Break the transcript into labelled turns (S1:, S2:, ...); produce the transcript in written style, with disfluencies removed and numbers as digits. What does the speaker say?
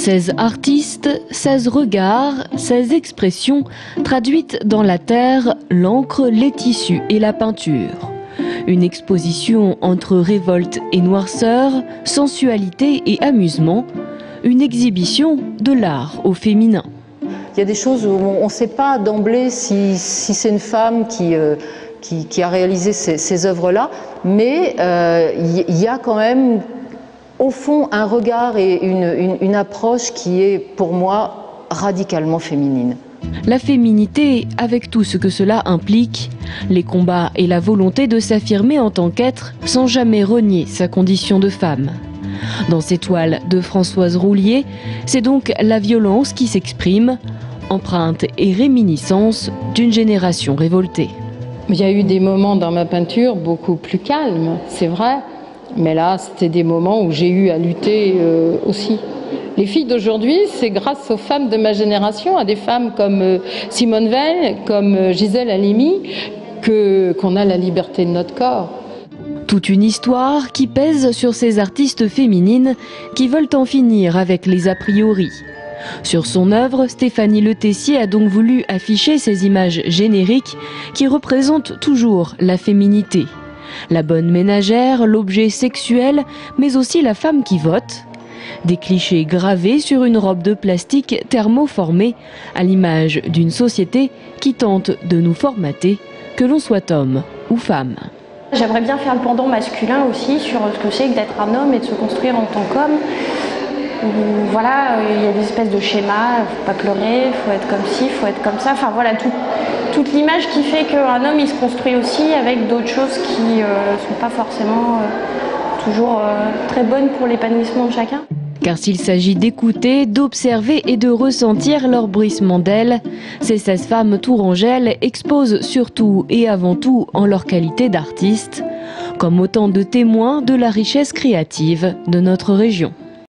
S1: 16 artistes, 16 regards, 16 expressions traduites dans la terre, l'encre, les tissus et la peinture. Une exposition entre révolte et noirceur, sensualité et amusement. Une exhibition de l'art au féminin.
S2: Il y a des choses où on ne sait pas d'emblée si c'est une femme qui a réalisé ces œuvres-là, mais il y a quand même au fond un regard et une approche qui est pour moi radicalement féminine.
S1: La féminité avec tout ce que cela implique, les combats et la volonté de s'affirmer en tant qu'être sans jamais renier sa condition de femme. Dans ces toiles de Françoise Roulier, c'est donc la violence qui s'exprime, empreinte et réminiscence d'une génération révoltée.
S3: Il y a eu des moments dans ma peinture beaucoup plus calmes, c'est vrai, mais là c'était des moments où j'ai eu à lutter aussi. Les filles d'aujourd'hui, c'est grâce aux femmes de ma génération, à des femmes comme Simone Veil, comme Gisèle Halimi, qu'on a la liberté de notre corps.
S1: Toute une histoire qui pèse sur ces artistes féminines qui veulent en finir avec les a priori. Sur son œuvre, Stéphanie Le Tessier a donc voulu afficher ces images génériques qui représentent toujours la féminité. La bonne ménagère, l'objet sexuel, mais aussi la femme qui vote. Des clichés gravés sur une robe de plastique thermoformée, à l'image d'une société qui tente de nous formater, que l'on soit homme ou femme.
S4: J'aimerais bien faire le pendant masculin aussi sur ce que c'est que d'être un homme et de se construire en tant qu'homme. Voilà, il y a des espèces de schémas, il faut pas pleurer, il faut être comme ci, il faut être comme ça. Enfin voilà, toute l'image qui fait qu'un homme il se construit aussi avec d'autres choses qui sont pas forcément toujours très bonnes pour l'épanouissement de chacun.
S1: Car s'il s'agit d'écouter, d'observer et de ressentir leur bruissement d'ailes, ces 16 femmes tourangelles exposent surtout et avant tout en leur qualité d'artistes, comme autant de témoins de la richesse créative de notre région.